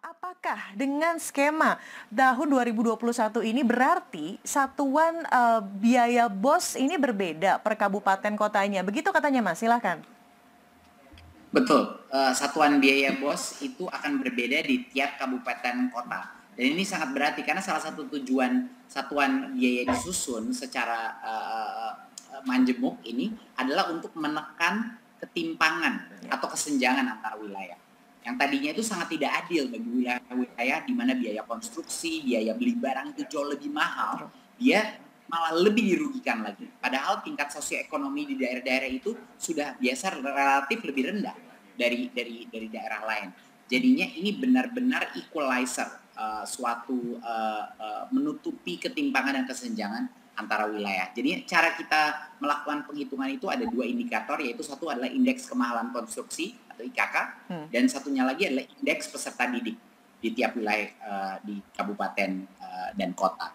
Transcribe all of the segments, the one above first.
Apakah dengan skema tahun 2021 ini berarti satuan biaya BOS ini berbeda per kabupaten kotanya? Begitu katanya Mas, silakan. Betul, satuan biaya BOS itu akan berbeda di tiap kabupaten kota. Dan ini sangat berarti karena salah satu tujuan satuan biaya disusun secara manjemuk ini adalah untuk menekan ketimpangan atau kesenjangan antar wilayah. Yang tadinya itu sangat tidak adil bagi wilayah-wilayah di mana biaya konstruksi, biaya beli barang itu jauh lebih mahal, dia malah lebih dirugikan lagi. Padahal tingkat sosioekonomi di daerah-daerah itu sudah biasa relatif lebih rendah dari daerah lain. Jadinya ini benar-benar equalizer, suatu menutupi ketimpangan dan kesenjangan antara wilayah. Jadi cara kita melakukan penghitungan itu ada dua indikator, yaitu satu adalah indeks kemahalan konstruksi atau IKK, dan satunya lagi adalah indeks peserta didik di tiap wilayah di kabupaten dan kota.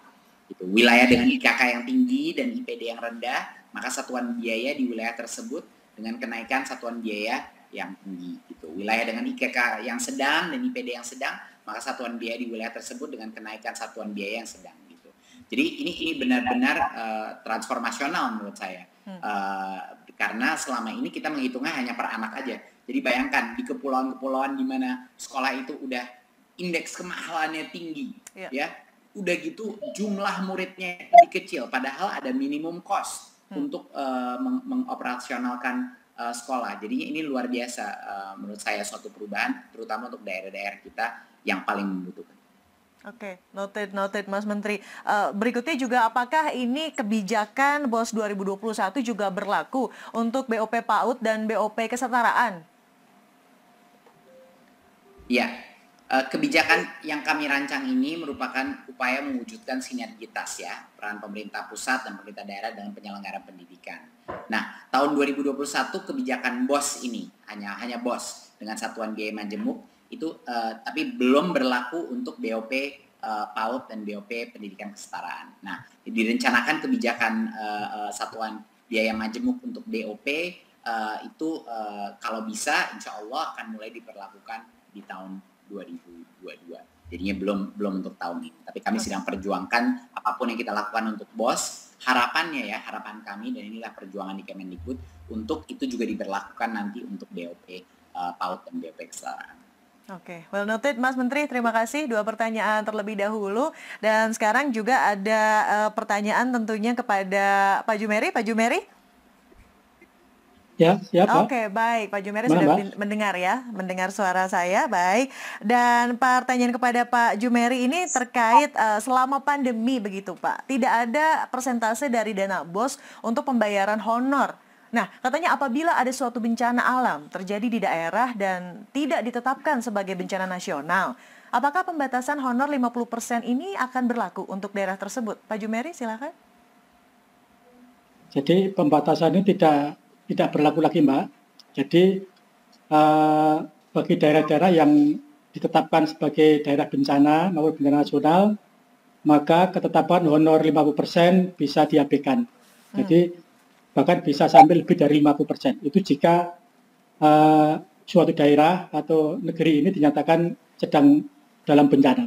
Gitu. Wilayah dengan IKK yang tinggi dan IPD yang rendah, maka satuan biaya di wilayah tersebut dengan kenaikan satuan biaya yang tinggi. Gitu. Wilayah dengan IKK yang sedang dan IPD yang sedang, maka satuan biaya di wilayah tersebut dengan kenaikan satuan biaya yang sedang. Jadi ini benar-benar transformasional menurut saya, karena selama ini kita menghitungnya hanya per anak aja. Jadi bayangkan di kepulauan-kepulauan di mana sekolah itu udah indeks kemahalannya tinggi, ya, udah gitu jumlah muridnya lebih kecil, padahal ada minimum cost untuk mengoperasionalkan sekolah. Jadinya ini luar biasa menurut saya suatu perubahan, terutama untuk daerah-daerah kita yang paling membutuhkan. Oke, noted Mas Menteri. Berikutnya juga apakah ini kebijakan BOS 2021 juga berlaku untuk BOP PAUD dan BOP kesetaraan? Ya, kebijakan yang kami rancang ini merupakan upaya mewujudkan sinergitas ya, peran pemerintah pusat dan pemerintah daerah dengan penyelenggara pendidikan. Nah, tahun 2021 kebijakan BOS ini hanya BOS dengan satuan biaya majemuk itu tapi belum berlaku untuk BOP PAUD dan BOP pendidikan kesetaraan. Nah, direncanakan kebijakan satuan biaya majemuk untuk BOP itu kalau bisa insya Allah akan mulai diperlakukan di tahun 2022. Jadinya belum untuk tahun ini. Tapi kami sedang perjuangkan apapun yang kita lakukan untuk BOS. Harapan kami dan inilah perjuangan di Kemendikbud untuk itu juga diberlakukan nanti untuk BOP PAUD dan BOP kesetaraan. Oke, well noted Mas Menteri, terima kasih. Dua pertanyaan terlebih dahulu. Dan sekarang juga ada pertanyaan tentunya kepada Pak Jumeri. Pak Jumeri? Ya, siapa? Oke, baik. Pak Jumeri sudah mendengar ya, mendengar suara saya, baik. Dan pertanyaan kepada Pak Jumeri ini terkait selama pandemi begitu Pak. Tidak ada persentase dari dana BOS untuk pembayaran honor. Nah, katanya apabila ada suatu bencana alam terjadi di daerah dan tidak ditetapkan sebagai bencana nasional, apakah pembatasan honor 50% ini akan berlaku untuk daerah tersebut? Pak Jumeri, silakan. Jadi pembatasan ini tidak berlaku lagi, Mbak. Jadi bagi daerah-daerah yang ditetapkan sebagai daerah bencana maupun bencana nasional, maka ketetapan honor 50% bisa diabaikan. Jadi bahkan bisa sampai lebih dari 50%. Itu jika suatu daerah atau negeri ini dinyatakan sedang dalam bencana.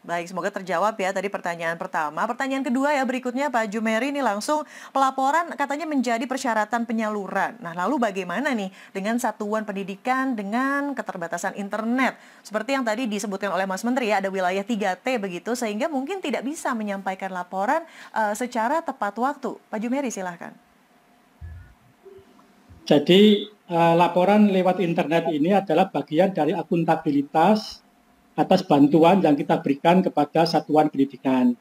Baik, semoga terjawab ya tadi pertanyaan pertama. Pertanyaan kedua ya berikutnya Pak Jumeri ini langsung pelaporan katanya menjadi persyaratan penyaluran. Nah lalu bagaimana nih dengan satuan pendidikan dengan keterbatasan internet? Seperti yang tadi disebutkan oleh Mas Menteri ya ada wilayah 3T begitu sehingga mungkin tidak bisa menyampaikan laporan secara tepat waktu. Pak Jumeri silahkan. Jadi laporan lewat internet ini adalah bagian dari akuntabilitas atas bantuan yang kita berikan kepada satuan pendidikan.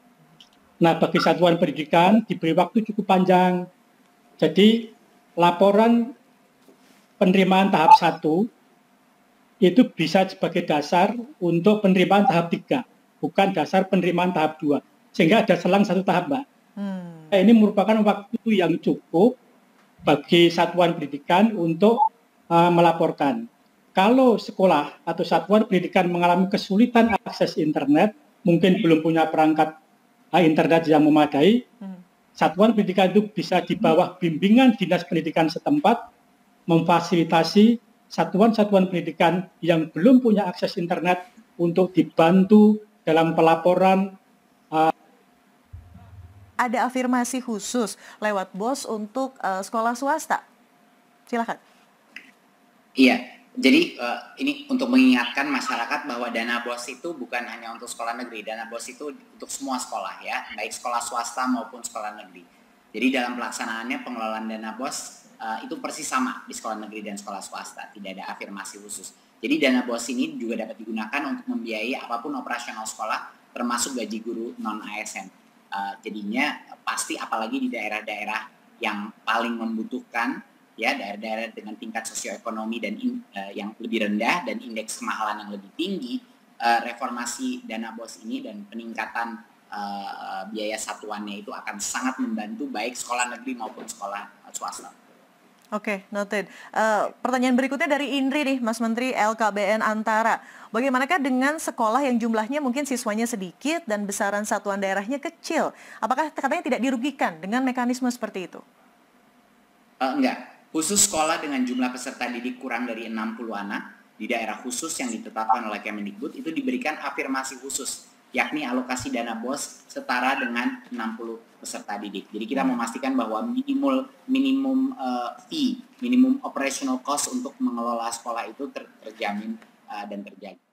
Nah, bagi satuan pendidikan diberi waktu cukup panjang. Jadi, laporan penerimaan tahap 1 itu bisa sebagai dasar untuk penerimaan tahap 3, bukan dasar penerimaan tahap 2. Sehingga ada selang satu tahap, Mbak. Ini merupakan waktu yang cukup bagi satuan pendidikan untuk melaporkan. Kalau sekolah atau satuan pendidikan mengalami kesulitan akses internet, mungkin belum punya perangkat internet yang memadai, satuan pendidikan itu bisa di bawah bimbingan dinas pendidikan setempat memfasilitasi satuan-satuan pendidikan yang belum punya akses internet untuk dibantu dalam pelaporan. Ada afirmasi khusus lewat BOS untuk sekolah swasta. Silakan. Iya, jadi ini untuk mengingatkan masyarakat bahwa dana BOS itu bukan hanya untuk sekolah negeri, dana BOS itu untuk semua sekolah ya, baik sekolah swasta maupun sekolah negeri. Jadi dalam pelaksanaannya pengelolaan dana BOS itu persis sama di sekolah negeri dan sekolah swasta, tidak ada afirmasi khusus. Jadi dana BOS ini juga dapat digunakan untuk membiayai apapun operasional sekolah, termasuk gaji guru non-ASN. Jadinya pasti apalagi di daerah-daerah yang paling membutuhkan, ya daerah-daerah dengan tingkat sosioekonomi dan yang lebih rendah dan indeks kemahalan yang lebih tinggi, reformasi dana BOS ini dan peningkatan biaya satuannya itu akan sangat membantu baik sekolah negeri maupun sekolah swasta. Oke, noted. Pertanyaan berikutnya dari Indri nih, Mas Menteri LKBN Antara. Bagaimanakah dengan sekolah yang jumlahnya mungkin siswanya sedikit dan besaran satuan daerahnya kecil? Apakah katanya tidak dirugikan dengan mekanisme seperti itu? Enggak. Khusus sekolah dengan jumlah peserta didik kurang dari 60 anak di daerah khusus yang ditetapkan oleh Kemendikbud itu diberikan afirmasi khusus, yakni alokasi dana BOS setara dengan 60 peserta didik. Jadi kita memastikan bahwa minimum fee, minimum operational cost untuk mengelola sekolah itu terjamin dan terjaga.